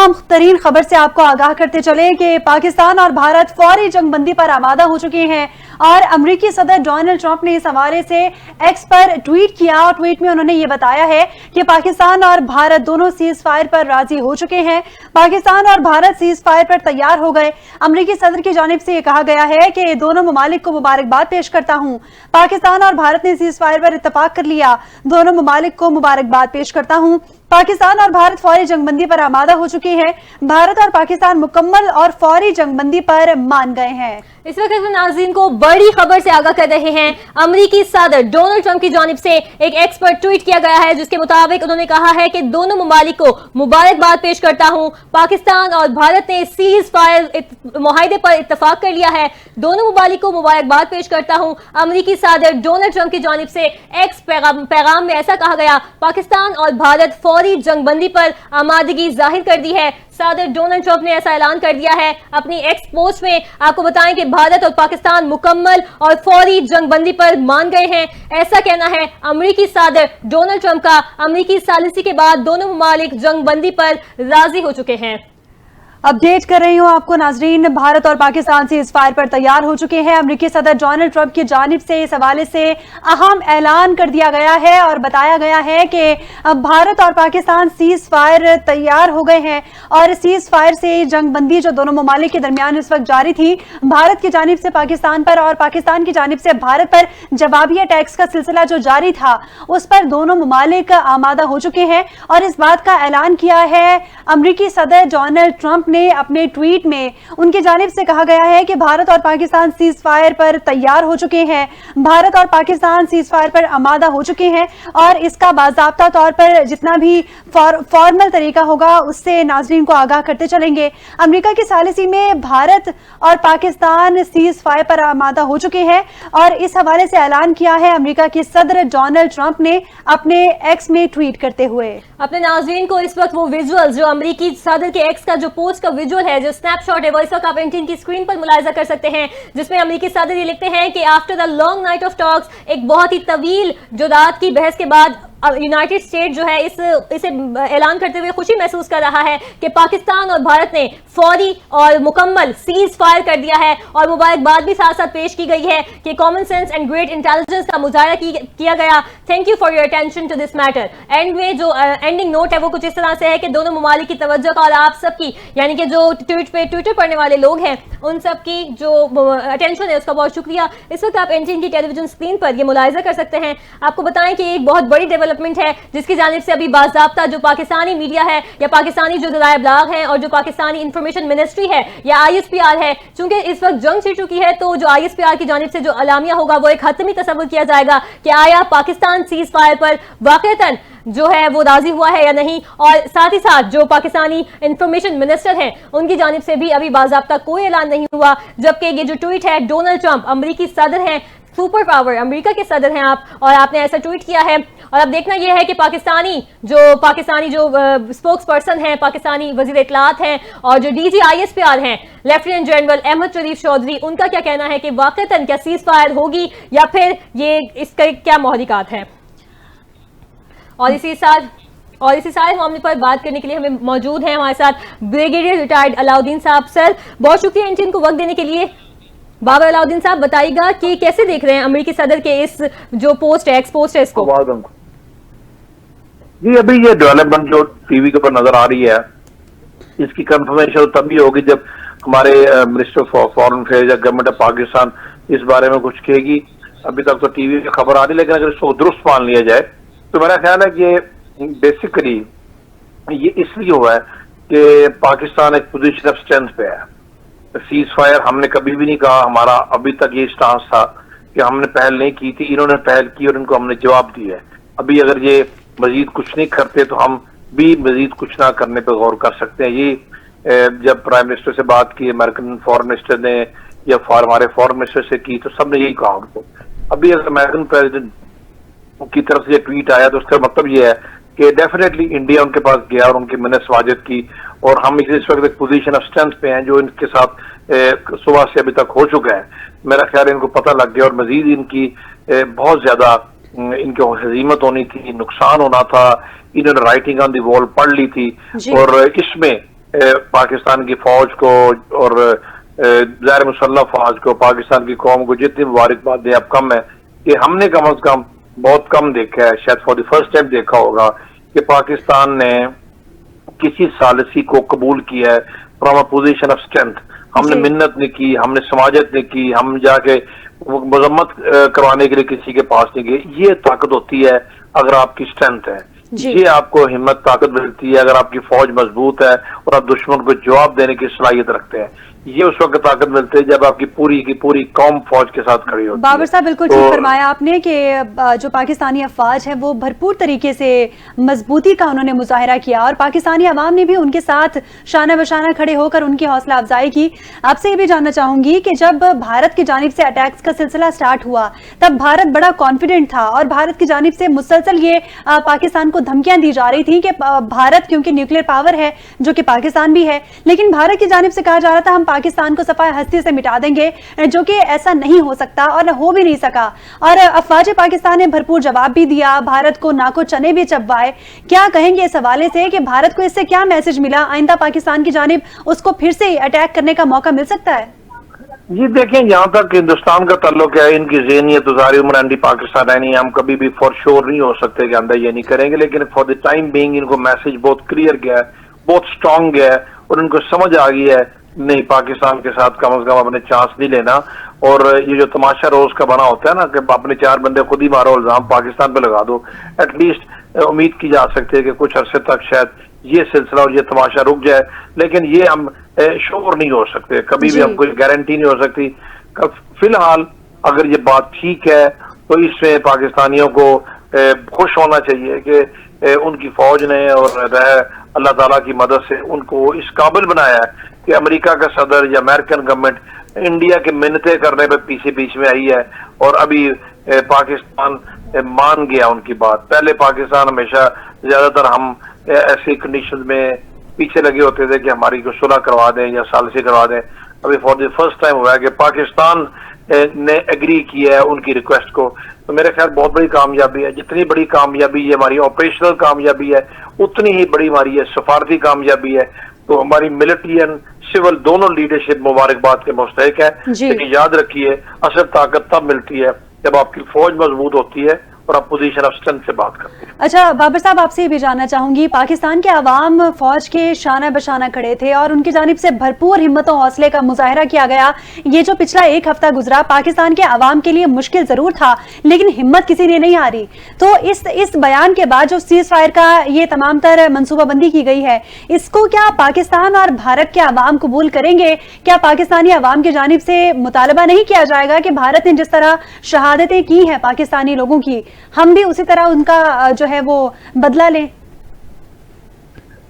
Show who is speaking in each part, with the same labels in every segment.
Speaker 1: अहम तरीन खबर से आपको आगाह करते चले कि पाकिस्तान और भारत फौरी जंगबंदी पर आमादा हो चुके हैं और अमेरिकी सदर डोनाल्ड ट्रंप ने इस हवाले से एक्स पर ट्वीट किया और ट्वीट में उन्होंने ये बताया है कि पाकिस्तान और भारत दोनों सीज फायर पर राजी हो चुके हैं। पाकिस्तान और भारत सीज फायर पर तैयार हो गए। अमेरिकी सदर की जानिब से यह कहा गया है कि दोनों ममालिक को मुबारकबाद पेश करता हूं। पाकिस्तान और भारत ने सीज फायर पर इत्तेफाक कर लिया। दोनों ममालिक को मुबारकबाद पेश करता हूं। पाकिस्तान और भारत फौरी जंगबंदी पर आमादा हो चुके हैं। भारत और पाकिस्तान मुकम्मल और फौरी जंगबंदी पर मान गए हैं।
Speaker 2: इस वक्त नाज़रीन को बड़ी खबर से आगाह कर रहे हैं। अमेरिकी सदर डोनाल्ड ट्रंप की जानिब से एक एक्स पर ट्वीट किया गया है जिसके मुताबिक उन्होंने कहा है कि दोनों ममालिक को मुबारकबाद पेश करता हूं। पाकिस्तान और भारत ने सीज फायर मुआहदे पर इत्तेफाक कर लिया है। दोनों ममालिक को मुबारकबाद पेश करता हूं। अमेरिकी सदर डोनाल्ड ट्रंप की जानिब से एक्स पैगाम में ऐसा कहा गया, पाकिस्तान और भारत फौरी जंगबंदी पर आमादगी जाहिर कर दी है। सदर डोनाल्ड ट्रंप ने ऐसा ऐलान कर दिया है अपनी एक्स पोस्ट में। आपको बताएं कि भारत और पाकिस्तान मुकम्मल और फौरी जंगबंदी पर मान गए हैं। ऐसा कहना है अमेरिकी सदर डोनाल्ड ट्रंप का। अमेरिकी सॉलिसी के बाद दोनों ममालिक जंगबंदी पर राजी हो चुके हैं।
Speaker 1: अपडेट कर रही हूं आपको नाजरीन, भारत और पाकिस्तान सीज फायर पर तैयार हो चुके हैं। अमेरिकी सदर डोनाल्ड ट्रंप की जानिब से इस हवाले से अहम ऐलान कर दिया गया है और बताया गया है कि भारत और पाकिस्तान सीज फायर तैयार हो गए हैं और सीज फायर से जंगबंदी जो दोनों ममालिक के दरमियान इस वक्त जारी थी, भारत की जानिब से पाकिस्तान पर और पाकिस्तान की जानिब से भारत पर जवाबी अटैक्स का सिलसिला जो जारी था उस पर दोनों ममालिक आमादा हो चुके हैं और इस बात का ऐलान किया है अमेरिकी सदर डोनाल्ड ट्रंप ने अपने ट्वीट में। उनकी जानिब से कहा गया है कि भारत और पाकिस्तान सीज फायर पर तैयार हो चुके हैं। भारत और पाकिस्तान सीज फायर पर आमादा हो चुके हैं और इसका बाज़ाब्ता तौर पर जितना भी फॉर्मल तरीका होगा उससे नाज़रीन को आगाह करते चलेंगे। अमेरिका की सॉलिसी में भारत और पाकिस्तान सीज फायर पर आमादा हो चुके हैं और इस हवाले से ऐलान किया है अमेरिका के सदर डोनाल्ड ट्रंप ने अपने एक्स में ट्वीट करते हुए।
Speaker 2: अपने नाज़रीन को इस वक्त वो विजुअल जो अमेरिकी सदर के एक्स का जो पोस्ट का विजुअल है, जो स्नैपशॉट है, वो इस वक्त आप एंटीन की स्क्रीन पर मुलाहिजा कर सकते हैं, जिसमें अमेरिकी सदर ये लिखते हैं कि after the long night of talks, एक बहुत ही तवील जो रात की बहस के बाद यूनाइटेड स्टेट जो है इसे ऐलान करते हुए खुशी महसूस कर रहा है कि पाकिस्तान और भारत ने फौरी और मुकम्मल सीज फायर कर दिया है और मुबारकबाद भी साथ साथ पेश की गई है कि common sense and great intelligence का मुजाहरा किया गया। Thank you for your attention to this matter. End में जो एंडिंग नोट है वो कुछ इस तरह से है कि दोनों ममालिक की तवज्जो का और आप सबकी यानी कि जो ट्विटर पढ़ने वाले लोग हैं उन सबकी जो अटेंशन है उसका बहुत शुक्रिया। इस वक्त आप एंटीन की टेलीविजन स्क्रीन पर ये मुलाहिजा कर सकते हैं। आपको बताएं कि एक बहुत बड़ी डेवलपमेंट है जिसकी जानिब से अभी बाज़ाब्ता जो पाकिस्तानी मीडिया है या पाकिस्तानी जो ज़राए इब्लाग हैं और जो पाकिस्तानी इंफॉर्मेशन मिनिस्ट्री है या ISPR है, चूंकि इस वक्त जंग छिड़ चुकी है तो जो ISPR की जानिब से जो अलामिया होगा वो एक हतमी तसव्वुर किया जाएगा कि आया पाकिस्तान सीज फायर पर वाक़तन जो है वो राजी हुआ है या नहीं। और साथ ही साथ जो पाकिस्तानी इंफॉर्मेशन मिनिस्टर हैं उनकी जानिब से भी अभी बाज़ाब्ता कोई ऐलान नहीं हुआ। जबकि ये जो ट्वीट है डोनाल्ड ट्रंप अमेरिकी सदर हैं, सुपर पावर अमेरिका के सदर हैं आप, और आपने ऐसा ट्वीट किया है। और अब देखना यह है कि पाकिस्तानी जो स्पोक्स पर्सन है, पाकिस्तानी वजीर इत्तलात हैं और जो DG ISPR हैं लेफ्टिनेंट जनरल अहमद शरीफ चौधरी, उनका क्या कहना है कि वाक़तन क्या सीज फायर होगी या फिर ये इसका क्या मोहरिकात है। और इसी सारे मामले पर बात करने के लिए हमें मौजूद हैं हमारे साथ ब्रिगेडियर रिटायर्ड अलाउद्दीन साहब। सर बहुत शुक्रिया एंटीन को वक्त देने के लिए। बाबर अलाउद्दीन साहब बताइएगा कि कैसे देख रहे हैं अमेरिकी सदर के इस जो पोस्ट है, एक्स पोस्ट है इसको।
Speaker 3: जी अभी ये डेवलपमेंट जो टीवी के ऊपर नजर आ रही है इसकी कंफर्मेशन तभी होगी जब हमारे मिनिस्टर फॉर फॉरेन अफेयर्स या गवर्नमेंट ऑफ पाकिस्तान इस बारे में कुछ कहेगी। अभी तक तो टीवी में खबर आ रही, लेकिन अगर इसको दुरुस्त मान लिया जाए तो मेरा ख्याल है कि बेसिकली ये इसलिए हुआ है कि पाकिस्तान एक पोजीशन ऑफ स्ट्रेंथ पे है। सीज फायर हमने कभी भी नहीं कहा, हमारा अभी तक ये स्टांस था कि हमने पहल नहीं की थी, इन्होंने पहल की और इनको हमने जवाब दिया है। अभी अगर ये मजीद कुछ नहीं करते तो हम भी मजीद कुछ ना करने पर गौर कर सकते हैं। ये जब प्राइम मिनिस्टर से बात की अमेरिकन फॉरेन मिनिस्टर ने या हमारे फॉरेन मिनिस्टर से की तो सबने यही कहा उनको। अभी अगर अमेरिकन प्रेसिडेंट की तरफ से ये ट्वीट आया तो उसका मतलब ये है कि डेफिनेटली इंडिया उनके पास गया और उनकी मैंने स्वागत की और हम इस वक्त एक पोजीशन ऑफ स्ट्रेंथ पे हैं जो इनके साथ सुबह से अभी तक हो चुका है। मेरा ख्याल इनको पता लग गया और मजीद इनकी बहुत ज्यादा इनकी हजीमत होनी थी, नुकसान होना था। इन्होंने राइटिंग ऑन दी वॉल पढ़ ली थी और इसमें पाकिस्तान की फौज को और गैर मुसल्लह फौज को, पाकिस्तान की कौम को जितनी मुबारकबाद दें अब कम है कि हमने कम अज कम बहुत कम देखा है, शायद फॉर द फर्स्ट टाइम देखा होगा कि पाकिस्तान ने किसी सालिसी को कबूल किया है from a position of strength. हमने मिन्नत नहीं की, हमने समाजत नहीं की, हम जाके मजम्मत करवाने के लिए किसी के पास नहीं गए। ये ताकत होती है अगर आपकी स्ट्रेंथ है, ये आपको हिम्मत ताकत मिलती है अगर आपकी फौज मजबूत है और आप दुश्मन को जवाब देने की सलाहियत रखते हैं। ये उस वक्त ताकत मिलती है जब आपकी पूरी की पूरी कौम फौज के साथ खड़ी होती है।
Speaker 1: बाबर साहब बिल्कुल ठीक फरमाया आपने कि जो पाकिस्तानी अफवाज है वो भरपूर तरीके से मजबूती का उन्होंने मुजाहरा किया और पाकिस्तानी अवाम ने भी उनके साथ शाना बशाना खड़े होकर उनकी हौसला अफजाई की। आपसे ये भी जानना चाहूंगी कि जब भारत की जानिब से अटैक्स का सिलसिला स्टार्ट हुआ तब भारत बड़ा कॉन्फिडेंट था और भारत की जानिब से मुसलसल ये पाकिस्तान को धमकियां दी जा रही थी कि भारत क्योंकि न्यूक्लियर पावर है जो कि पाकिस्तान भी है, लेकिन भारत की जानिब से कहा जा रहा था हम पाकिस्तान को सफाए हस्ती से मिटा देंगे, जो कि ऐसा नहीं हो सकता और हो भी नहीं सका। और अफवाज पाकिस्तान ने भरपूर जवाब भी दिया, भारत को नाको चने भी चबवाए। क्या कहेंगे इस हवाले से कि भारत को इससे क्या मैसेज मिला? आइंदा पाकिस्तान की जानिब उसको फिर से अटैक करने का मौका मिल सकता है?
Speaker 3: जी देखें, जहां तक हिंदुस्तान का ताल्लुक है, इनकी ज़हनियत तो सारी उम्र एंटी पाकिस्तान है नहीं, हम कभी भी फॉर श्योर नहीं हो सकते कि अंदर ये नहीं करेंगे, लेकिन फॉर द टाइम बीइंग इनको मैसेज बहुत क्लियर गया है, बहुत स्ट्रांग गया है और उनको समझ आ गई है नहीं, पाकिस्तान के साथ कम से कम अपने चांस नहीं लेना। और ये जो तमाशा रोज का बना होता है ना कि अपने 4 बंदे खुद ही मारो, इल्जाम पाकिस्तान पे लगा दो, एटलीस्ट उम्मीद की जा सकती है कि कुछ अरसे तक शायद ये सिलसिला और ये तमाशा रुक जाए, लेकिन ये हम श्योर नहीं हो सकते, कभी भी हम कोई गारंटी नहीं हो सकती। फिलहाल अगर ये बात ठीक है तो इससे पाकिस्तानियों को खुश होना चाहिए कि उनकी फौज ने और अल्लाह ताला की मदद से उनको इस काबिल बनाया है कि अमेरिका का सदर या अमेरिकन गवर्नमेंट इंडिया के मिन्नतें करने पे पीछे बीच में आई है और अभी पाकिस्तान मान गया उनकी बात। पहले पाकिस्तान हमेशा ज्यादातर हम ऐसी कंडीशन में पीछे लगे होते थे कि हमारी को सुलह करवा दें या सालिसी करवा दें। अभी फॉर द फर्स्ट टाइम हुआ है कि पाकिस्तान ने एग्री किया है उनकी रिक्वेस्ट को, तो मेरे ख्याल बहुत बड़ी कामयाबी है। जितनी बड़ी कामयाबी ये हमारी ऑपरेशनल कामयाबी है उतनी ही बड़ी हमारी ये सफारती कामयाबी है। तो हमारी मिलिट्री एंड सिविल दोनों लीडरशिप मुबारकबाद के मुस्तहिक है। लेकिन याद रखिए असल ताकत तब मिलती है जब आपकी फौज मजबूत होती है और आप पोजीशन ऑफ स्ट्रेंथ से बात करते हैं।
Speaker 1: अच्छा बाबर साहब, आपसे ये भी जानना चाहूंगी, पाकिस्तान के अवाम फौज के शाना बशाना खड़े थे और उनकी जानिब से भरपूर हिम्मत और हौसले का मुजाहरा किया गया। ये जो पिछला 1 हफ्ता गुजरा पाकिस्तान के अवाम के लिए मुश्किल जरूर था, लेकिन हिम्मत किसी ने नहीं हारी। तो इस बयान के बाद जो सीज फायर का ये तमाम तर मनसूबाबंदी की गई है, इसको क्या पाकिस्तान और भारत के अवाम कबूल करेंगे? क्या पाकिस्तानी अवाम की जानिब से मुतालबा नहीं किया जाएगा कि भारत ने जिस तरह शहादतें की हैं पाकिस्तानी लोगों की, हम भी उसी तरह उनका जो है वो बदला लें?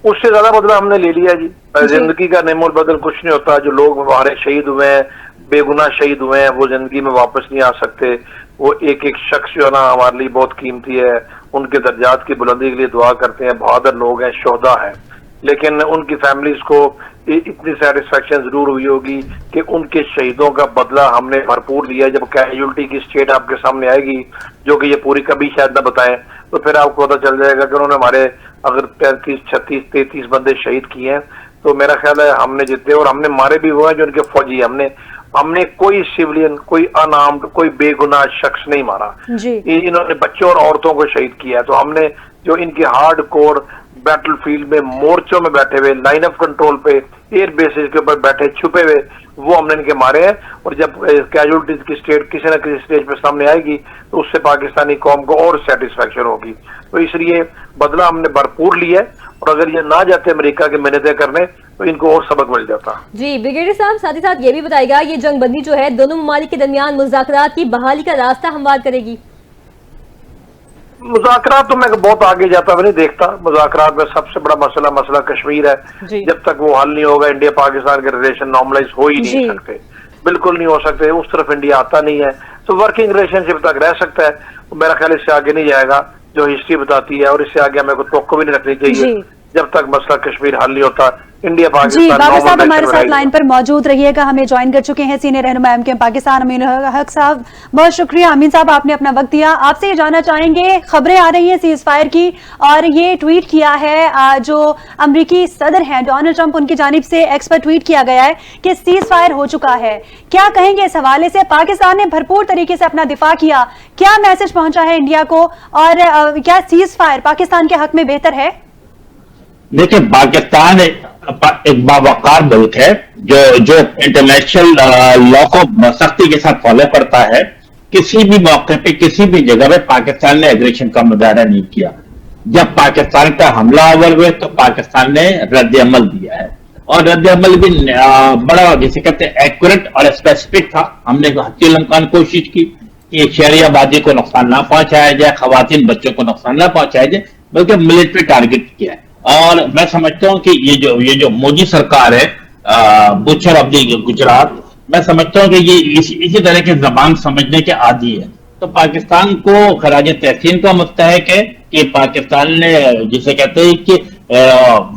Speaker 3: उससे ज्यादा बदला हमने ले लिया जी। जिंदगी का नेमोल बदल कुछ नहीं होता। जो लोग हमारे शहीद हुए हैं, बेगुनाह शहीद हुए हैं, वो जिंदगी में वापस नहीं आ सकते। वो एक एक शख्स जो है ना हमारे लिए बहुत कीमती है। उनके दर्जात की बुलंदी के लिए दुआ करते हैं, बहादुर लोग हैं, शोहदा है। लेकिन उनकी फैमिलीज को इतनी सेटिस्फेक्शन जरूर हुई होगी कि उनके शहीदों का बदला हमने भरपूर लिया। जब कैजुअलिटी की स्टेट आपके सामने आएगी, जो कि ये पूरी कभी शायद न बताएं, तो फिर आपको पता चल जाएगा कि उन्होंने हमारे अगर 35, 36, 33 बंदे शहीद किए हैं, तो मेरा ख्याल है हमने जितने और हमने मारे भी हुए हैं जो उनके फौजी। हमने कोई सिविलियन, कोई अनआर्म्ड, कोई बेगुनाह शख्स नहीं मारा। इन्होंने बच्चों और औरतों को शहीद किया है। तो हमने जो इनके हार्ड कोर बैटल फील्ड में मोर्चों में बैठे हुए, लाइन ऑफ कंट्रोल पे, एयर बेसिस के ऊपर बैठे छुपे हुए, वो हमने इनके मारे हैं। और जब कैजुअलिटीज की स्टेट किसी न किसी स्टेज पे सामने आएगी तो उससे पाकिस्तानी कौम को और सेटिस्फेक्शन होगी। तो इसलिए बदला हमने भरपूर लिया है और अगर ये ना जाते अमेरिका के मिन्नतें करने तो इनको और सबक मिल जाता।
Speaker 2: जी ब्रिगेडियर साहब, साथ ही साथ ये भी बताइएगा, ये जंगबंदी जो है दोनों ममालिक के दरमियान मुज़ाकरात की बहाली का रास्ता हमवार करेगी?
Speaker 3: मुज़ाकरात तो मैं बहुत आगे जाता हुआ नहीं देखता। मुज़ाकरात में सबसे बड़ा मसला कश्मीर है। जब तक वो हल नहीं होगा, इंडिया पाकिस्तान के रिलेशन नॉर्मलाइज हो ही नहीं सकते, बिल्कुल नहीं हो सकते। उस तरफ इंडिया आता नहीं है, तो वर्किंग रिलेशनशिप तक रह सकता है। मेरा ख्याल इससे आगे नहीं जाएगा, जो हिस्ट्री बताती है, और इससे आगे हमें को तवक्को भी नहीं रखनी चाहिए। जब तक मसला कश्मीर हल नहीं होता, इंडिया
Speaker 1: जी
Speaker 3: पाकिस्तान
Speaker 1: बाबर साहब
Speaker 3: नॉर्मल
Speaker 1: हमारे
Speaker 3: relation
Speaker 1: साथ
Speaker 3: में
Speaker 1: लाइन पर मौजूद रहिएगा। हमें ज्वाइन कर चुके हैं सीनियर रहनुमा एमकेएम पाकिस्तान अमीन हक साहब। बहुत शुक्रिया अमीन साहब, आपने अपना वक्त दिया। आपसे ये जानना चाहेंगे, खबरें आ रही हैं सीज फायर की और ये ट्वीट किया है जो अमरीकी सदर हैं डोनाल्ड ट्रंप, उनकी जानिब से एक्स पर ट्वीट किया गया है कि सीज फायर हो चुका है। क्या कहेंगे इस हवाले से? पाकिस्तान ने भरपूर तरीके से अपना दिफा किया, क्या मैसेज पहुंचा है इंडिया को और क्या सीज फायर पाकिस्तान के हक में बेहतर है?
Speaker 4: देखिए, पाकिस्तान एक बावकार मुल्क है जो इंटरनेशनल लॉ को सख्ती के साथ फॉलो करता है। किसी भी मौके पे किसी भी जगह पे पाकिस्तान ने एग्रेशन का मुजाहरा नहीं किया। जब पाकिस्तान का हमला अवर हुए तो पाकिस्तान ने रद्द अमल दिया है और रद्द अमल भी बड़ा जिसे कहते हैं एक्यूरेट और स्पेसिफिक था। हमने हत्या कोशिश की कि शहरी आबादी को नुकसान ना पहुंचाया जाए, खवातीन बच्चों को नुकसान ना पहुंचाया जाए, बल्कि मिलिट्री टारगेट किया है। और मैं समझता हूं कि ये जो मोदी सरकार है, बुचर ऑफ द गुजरात, मैं समझता हूं कि ये इसी तरह के जबान समझने के आदी है। तो पाकिस्तान को खराज तहसीन का मुस्तहक है कि पाकिस्तान ने जिसे कहते हैं कि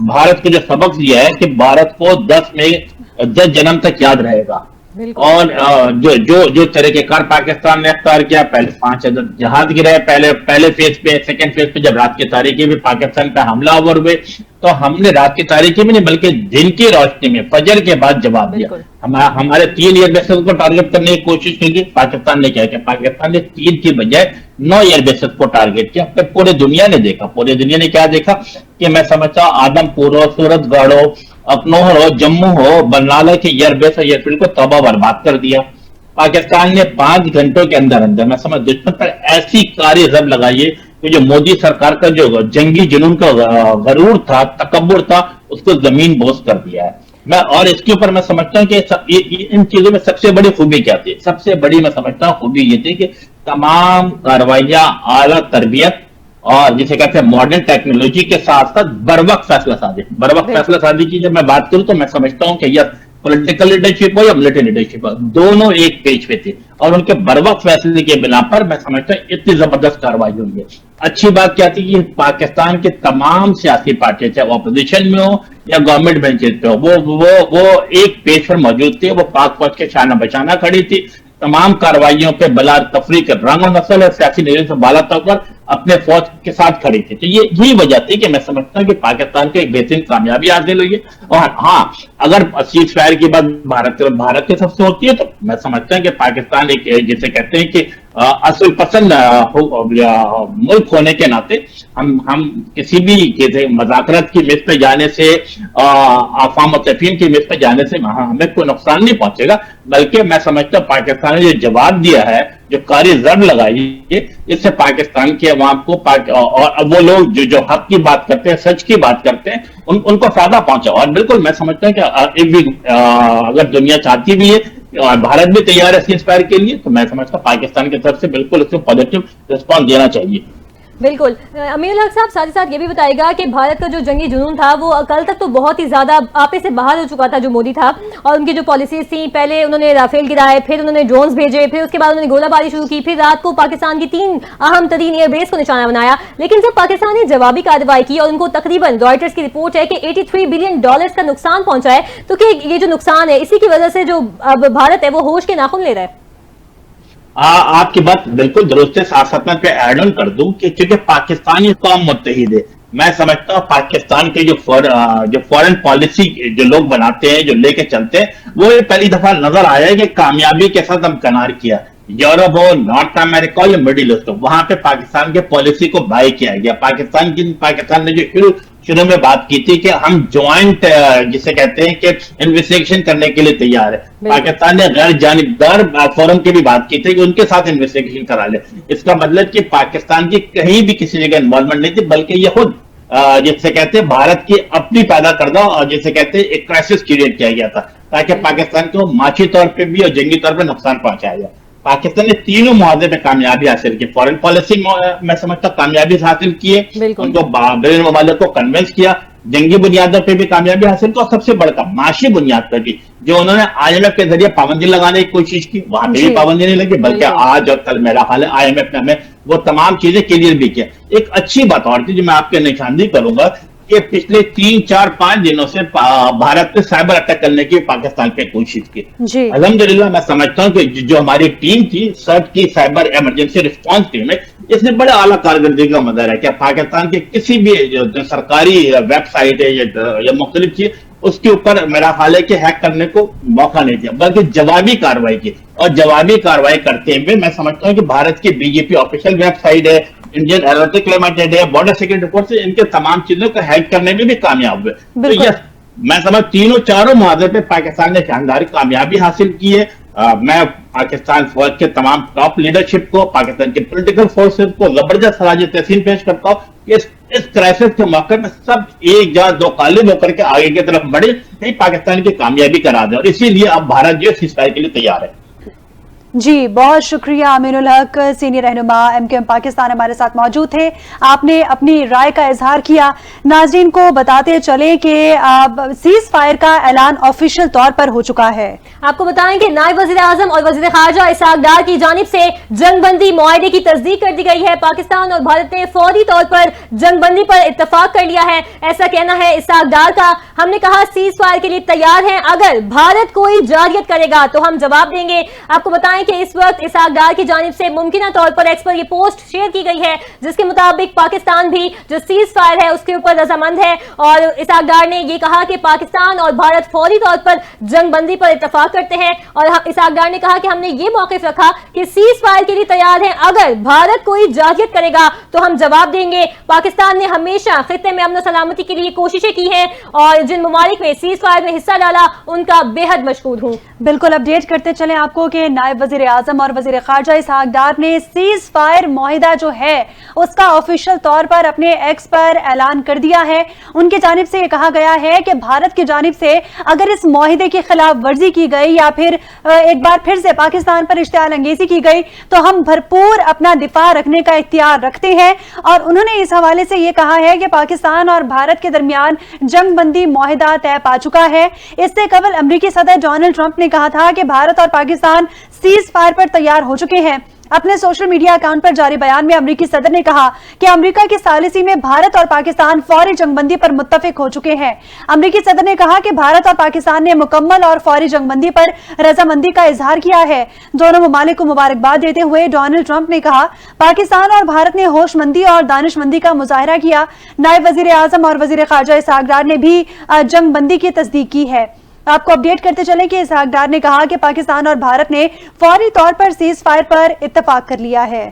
Speaker 4: भारत को जो सबक दिया है कि भारत को 10 जन्म तक याद रहेगा। और जो तरीकेकार पाकिस्तान ने अख्तियार किया, पहले 5 जहाज गिरे, पहले फेज पे, सेकंड फेज पे जब रात की तारीखी में पाकिस्तान पे हमला अवर हुए तो हमने रात की तारीखी में नहीं बल्कि दिन की रोशनी में फजर के बाद जवाब दिया। हमारे 3 एयर बेसेस को टारगेट करने की कोशिश की। पाकिस्तान ने क्या किया? पाकिस्तान ने 3 की बजाय 9 एयर बेसेस को टारगेट किया। फिर पूरे दुनिया ने देखा, पूरी दुनिया ने क्या देखा कि मैं समझता हूं आदमपुर हो, सूरतगढ़ हो, अखनौर हो, जम्मू हो, बरनाला के एयरबेस और एयरफील्ड को तबाह बर्बाद कर दिया। पाकिस्तान ने 5 घंटों के अंदर अंदर मैं समझ दुश्मन पर ऐसी कार्य जब लगाई है कि जो मोदी सरकार का जो जंगी जुनून का गरूर था, तकब्बुर था, उसको जमीन बोझ कर दिया है। और इसके ऊपर मैं समझता हूं कि इन चीजों में सबसे बड़ी खूबी क्या थी? सबसे बड़ी मैं समझता हूं खूबी ये थी कि तमाम कार्रवाइयां आला तरबियत और जिसे कहते हैं मॉडर्न टेक्नोलॉजी के साथ साथ बरवक्त फैसला साजी की जब मैं बात करूं तो मैं समझता हूं कि यह पॉलिटिकल लीडरशिप हो या मिलिट्री लीडरशिप हो, दोनों एक पेज पे थे और उनके बरवक्त फैसले के बिना पर मैं समझता हूं इतनी जबरदस्त कार्रवाई हुई है। अच्छी बात क्या थी कि पाकिस्तान के तमाम सियासी पार्टियां चाहे ऑपोजिशन में हो या गवर्नमेंट बेंचेस पे हो, वो एक पेज पर मौजूद थे। वो पाक फौज के शाना बचाना खड़ी थी। तमाम कार्रवाइयों पे बला तफरी के रंग और नस्ल और सियासी नजर से बाला तौर अपने फौज के साथ खड़ी थी। तो यही वजह थी कि मैं समझता हूं कि पाकिस्तान को एक बेहतरीन कामयाबी हासिल हुई है। और हाँ, अगर सीज फायर की बात भारत के सबसे होती है तो मैं समझता हूं कि पाकिस्तान एक जिसे कहते हैं कि असल पसंद मुल्क होने के नाते हम किसी भी मजाकरत की मिस पे जाने से, अफवाह और तफहीम की मिस पे जाने से हमें कोई नुकसान नहीं पहुंचेगा। बल्कि मैं समझता हूं पाकिस्तान ने जो जवाब दिया है, जो कारी जड़ लगाई है, इससे पाकिस्तान के अवाम को और वो लोग जो हक की बात करते हैं, सच की बात करते हैं, उनको फायदा पहुंचा। और बिल्कुल मैं समझता हूं कि अगर दुनिया चाहती भी है और भारत भी तैयार है सीज फायर के लिए, तो मैं समझता हूं पाकिस्तान की तरफ से बिल्कुल इसको पॉजिटिव रिस्पॉन्स देना चाहिए।
Speaker 2: बिल्कुल। अमीरुल हक साहब साथ ही साथ ये भी बताएगा कि भारत का जो जंगी जुनून था वो कल तक तो बहुत ही ज्यादा आपे से बाहर हो चुका था जो मोदी था, और उनकी जो पॉलिसीज थी, पहले उन्होंने राफेल गिराए, फिर उन्होंने ड्रोन्स भेजे, फिर उसके बाद उन्होंने गोलाबारी शुरू की, फिर रात को पाकिस्तान की 3 अहम तरीन एयरबेस को निशाना बनाया। लेकिन जब पाकिस्तान ने जवाबी कार्रवाई की और उनको तकरीबन रॉयटर्स की रिपोर्ट है कि $83 बिलियन का नुकसान पहुंचा है, तो क्या ये जो नुकसान है इसी की वजह से जो अब भारत है वो होश के नाखून ले रहा है?
Speaker 4: आपकी बात बिल्कुल दुरुस्त है। साथ साथ मैं ऐड ऑन कर दूं कि क्योंकि पाकिस्तानी कौम मुत्तहिद है, मैं समझता हूँ पाकिस्तान के जो फॉरेन पॉलिसी जो लोग बनाते हैं, जो लेके चलते हैं, वो ये पहली दफा नजर आया है कि कामयाबी के साथ हम कनार किया। यूरोप हो, नॉर्थ अमेरिका या मिडिल ईस्ट हो, वहां पे पाकिस्तान के पॉलिसी को बाय किया गया। पाकिस्तान ने जो शुरू में बात की थी कि हम ज्वाइंट जिसे कहते हैं कि इन्वेस्टिगेशन करने के लिए तैयार है, पाकिस्तान ने गैर जानिबदार फोरम की भी बात की थी कि उनके साथ इन्वेस्टिगेशन करा ले। इसका मतलब कि पाकिस्तान की कहीं भी किसी जगह इन्वॉल्वमेंट नहीं थी, बल्कि ये खुद जिसे कहते हैं भारत की अपनी पैदा करदा और जिसे कहते हैं एक क्राइसिस क्रिएट किया गया था ताकि पाकिस्तान को माशी तौर पर भी और जंगी तौर पर नुकसान पहुंचाया जाए। पाकिस्तान ने तीनों मुआवजे में कामयाबी हासिल की। फॉरेन पॉलिसी मैं समझता कामयाबी हासिल की है, उनको बैरून ममालिक को कन्विंस किया, जंगी बुनियादों पे भी कामयाबी हासिल की, और सबसे बढ़कर माशी बुनियाद पर भी जो उन्होंने IMF के जरिए पाबंदी लगाने की कोशिश की, वहां पे भी पाबंदी नहीं लगी, बल्कि आज और कल मेरा हाल है IMF ने हमें वो तमाम चीजें क्लियर भी किया। एक अच्छी बात और थी जो मैं आपके निशानदेही करूंगा कि पिछले 3-4-5 दिनों से भारत पे साइबर अटैक करने की पाकिस्तान पे कोशिश की।
Speaker 1: जी।
Speaker 4: अल्हम्दुलिल्लाह मैं समझता हूँ कि जो हमारी टीम थी, सर्च की साइबर इमरजेंसी रिस्पांस टीम है, इसने बड़े आला कारकर्दगी का मुजाहरा किया। पाकिस्तान के किसी भी जो सरकारी वेबसाइट है या मुख्तलिफ चीज, उसके ऊपर मेरा ख्याल है कि हैक करने को मौका नहीं दिया, बल्कि जवाबी कार्रवाई की। और जवाबी कार्रवाई करते हुए मैं समझता हूँ कि भारत की बीजेपी ऑफिशियल वेबसाइट है, इंडियन एरोनॉटिक लिमिटेड है, बॉर्डर सिक्योरिटी फोर्स है, इनके तमाम चीजों को हैक करने में भी कामयाब हुए। तो यस, मैं समझ चारों मुहावजे पे पाकिस्तान ने शानदार कामयाबी हासिल की है। मैं पाकिस्तान फौज के तमाम टॉप लीडरशिप को, पाकिस्तान के पॉलिटिकल फोर्सेस को जबरदस्त सराज तहसीन पेश करता हूँ। इस क्राइसिस के मौके में सब एक या दो कालिब होकर के आगे की तरफ बढ़े, नहीं पाकिस्तान की कामयाबी करा दे। और इसीलिए अब भारत जो सीज़फायर के लिए तैयार है।
Speaker 1: जी, बहुत शुक्रिया अमीनुल हक, सीनियर रहनुमा एमकेएम पाकिस्तान हमारे साथ मौजूद थे। आपने अपनी राय का इजहार किया। नाजरीन को बताते चले कि सीज फायर का ऐलान ऑफिशियल तौर पर हो चुका है।
Speaker 2: आपको बताएं कि नायब वजीर आजम और वजीर खारजा इसहाक डार की जानिब से जंगबंदी मुआहदे की तस्दीक कर दी गई है। पाकिस्तान और भारत ने फौरी तौर पर जंगबंदी पर इत्तफाक कर लिया है, ऐसा कहना है इसहाक डार का। हमने कहा सीज फायर के लिए तैयार हैं, अगर भारत कोई जारियत करेगा तो हम जवाब देंगे। आपको बताएं कि इस वक्त इसहाक डार की जानिब से मुमकिना तौर पर एक्स पर ये पोस्ट शेयर की गई है, जिसके मुताबिक पाकिस्तान भी जो सीज फायर है उसके ऊपर रजामंद है। और इसहाक डार ने ये कहा कि पाकिस्तान और भारत फौरी तौर पर जंगबंदी पर इत्तफाक करते हैं। और इसहाक डार ने कहा कि हमने ये मौक़िफ़ रखा कि सीज फायर के लिए तैयार हैं, अगर भारत कोई जारियत करेगा तो हम जवाब देंगे। पाकिस्तान ने हमेशा खित्ते में अमन सलामती के लिए कोशिशें की हैं और जिन ममालिक में सीज फायर में हिस्सा डाला उनका बेहद मशकूर हूं।
Speaker 1: बिल्कुल, अपडेट करते चले आपको कि नायब वजीर आजम और वजीर खारजा इसहाक डार ने सीज फायर मुआहिदा जो है उसका ऑफिशियल तौर पर अपने एक्स पर ऐलान कर दिया है। उनकी जानिब से यह कहा गया है कि भारत की जानिब से अगर इस मुआहिदे की खिलाफ वर्जी की गई या फिर एक बार फिर से पाकिस्तान पर इश्तियाल अंगेजी की गई तो हम भरपूर अपना दिफा रखने का इख्तियार रखते हैं। और उन्होंने इस हवाले से यह कहा है कि पाकिस्तान और भारत के दरमियान जंगबंदी मुआहिदा तय पा चुका है। इससे कबल अमेरिकी सदर डोनाल्ड ट्रंप ने कहा था कि भारत और पाकिस्तान सीज फायर पर तैयार हो चुके हैं। अपने सोशल मीडिया अकाउंट पर जारी बयान में अमेरिकी सदर ने कहा कि अमेरिका की सालिसी में भारत और पाकिस्तान फौरी जंगबंदी पर मुत्तफिक हो चुके हैं। अमेरिकी सदर ने कहा कि भारत और पाकिस्तान ने मुकम्मल और फौरी जंगबंदी पर रजामंदी का इजहार किया है। दोनों ममालिक को मुबारकबाद देते हुए डोनाल्ड ट्रंप ने कहा, पाकिस्तान और भारत ने होशमंदी और दानिशमंदी का मुजाहरा किया। नायब वजीर आजम और वजीर खारजा इसहाक डार ने भी जंगबंदी की तस्दीक की है। आपको अपडेट करते चलें कि इसहाक डार ने कहा कि पाकिस्तान और भारत ने फौरी तौर पर सीज फायर पर इत्तफाक कर लिया है।